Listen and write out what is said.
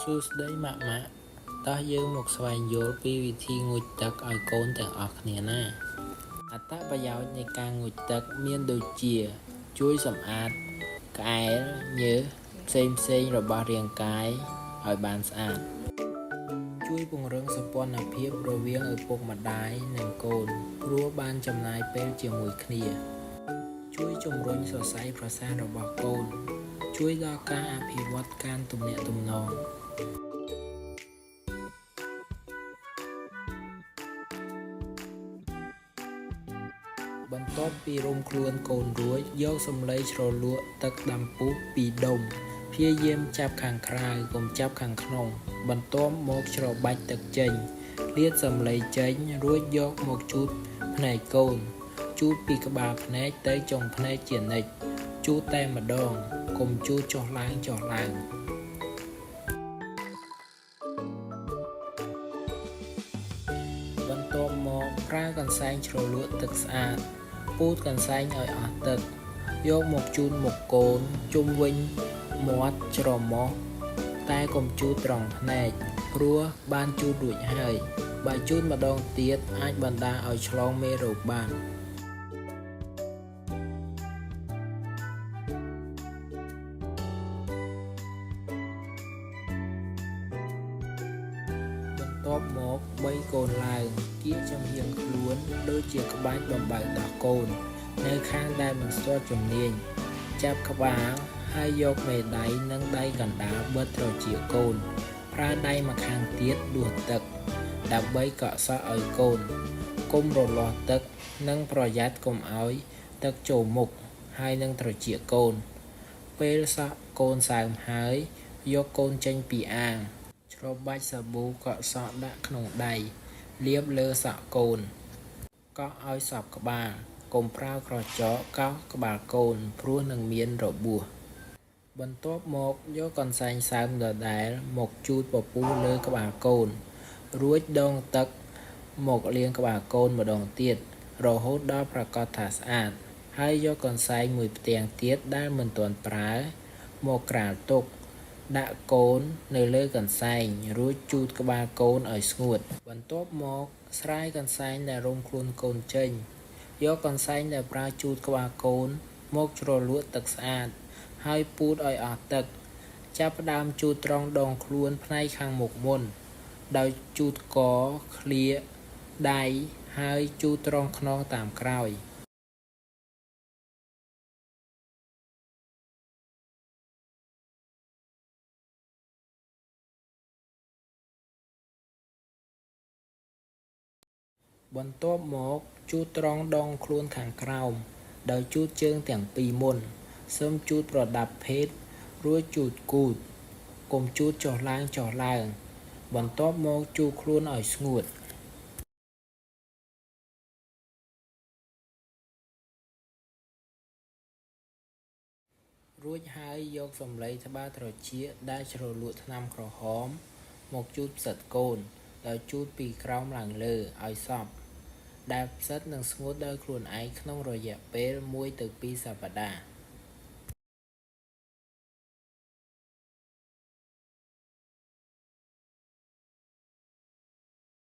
សួស្តីម៉ាក់តោះយើងមកស្វែងយល់ពីវិធីងូតទឹកឲ្យកូនទាំងអស់គ្នាណាអត្ថប្រយោជន៍នៃការងូតទឹកមានដូចជាជួយសម្អាតក្អែលញើសផ្សេងរបស់រាងកាយឲ្យបានស្អាតជួយពង្រឹងសម្ព័ន្ធភាពរវាងឪពុកម្ដាយនិងកូនព្រោះបានចំណាយពេលជាមួយគ្នាជួយជំរុញសរសៃប្រសាទរបស់កូនជួយដល់ការអភិវឌ្ឍការទំនាក់ទំនងបន្ទាប់ពីរុំខ្លួនកូនរួចយកសម្លៃជ្រលក់ទឹកដាំពុះពីដុំព្យាយាមចាប់ខាងក្រៅកុំចាប់ខាងក្នុងបន្ទាប់មកច្របាច់ទឹកចេញលាតសម្លៃចេញរួចយកមកជូតភ្នែកកូនជូតពីក្បាលភ្នែកទៅចុងភ្នែកជានិច្ចជូតតែម្ដងកុំជូតចុះឡើងបន្ទាប់មកប្រើកន្សែងជ្រលក់ទឹកស្អាតពូតកន្សែងឲ្យអស់ទឹកយកមកជូតមុខកូនជុំវិញមាត់ច្រមុះតែកុំជូតត្រង់ភ្នែកព្រោះបានជូតរួចហើយបើជូតម្ដងទៀតអាចបណ្ដាលឲ្យឆ្លងមេរោគបានបន្ទាប់មកបីកូនឡើងគៀកចំហៀងខ្លួនដូចជាក្បាច់បំបែកដោះកូននៅខាងដែលមិនស្ទាត់ជំនាញចាប់ក្បាលហើយយកមេដៃនិងដៃកណ្ដាលបិទត្រចៀកកូនប្រើដៃម្ខាងទៀតដួសទឹកដើម្បីកក់សក់ឲ្យកូនកុំរលាស់ទឹកនិងប្រយ័ត្នកុំឲ្យទឹកចូលមុខហើយនឹងត្រចៀកកូនពេលសក់កូនសើមហើយយកកូនចេញពីអាងច្របាច់សាប៊ូកក់សក់ដាក់ក្នុងដៃលាបលើសក់កូនកក់ឲ្យសព្វក្បាលកុំប្រើក្រចកកោសក្បាលកូនព្រោះនឹងមានរបួសបន្ទាប់មកយកកន្សែងសើមដដែលមកជូតពពុះលើក្បាលកូនរួចដងទឹកមកលាងក្បាលកូនម្ដងទៀតរហូតដល់ប្រាកដថាស្អាតហើយយកកន្សែងមួយផ្ទាំងទៀតដែលមិនទាន់ប្រើមកក្រាលទុកដាក់កូននៅលើកន្សែងរួចជូតក្បាលកូនឲ្យស្ងួតបន្ទាប់មកស្រាយកន្សែងដែលរុំខ្លួនកូនចេញយកកន្សែងដែលប្រើជូតក្បាលកូនមកជ្រលក់ទឹកស្អាតហើយពូតឲ្យអស់ទឹកចាប់ផ្ដើមជូតត្រង់ដងខ្លួនផ្នែកខាងមុខមុនដោយជូតកឃ្លាដៃហើយជូតត្រង់ខ្នងតាមក្រោយបន្ទាប់មកជូតត្រង់ដងខ្លួនខាងក្រោមដោយជូតជើងទាំងពីរមុនសឹមជូតប្រដាប់ភេទរួចជូតគូតកុំជូតចុះឡើងបន្ទាប់មកជូតខ្លួនឲ្យស្ងួតរួចហើយយកសម្លៃត្បាល់ត្រចៀកដែលជ្រលក់ថ្នាំក្រហមមកជូតផ្សិតកូនដោយជូតពីក្រោមឡើងលើឲ្យសព្វដែលផ្សិតនឹងស្ងួតដោយខ្លួនឯងក្នុងរយៈពេល1 ទៅ 2 សប្តាហ៍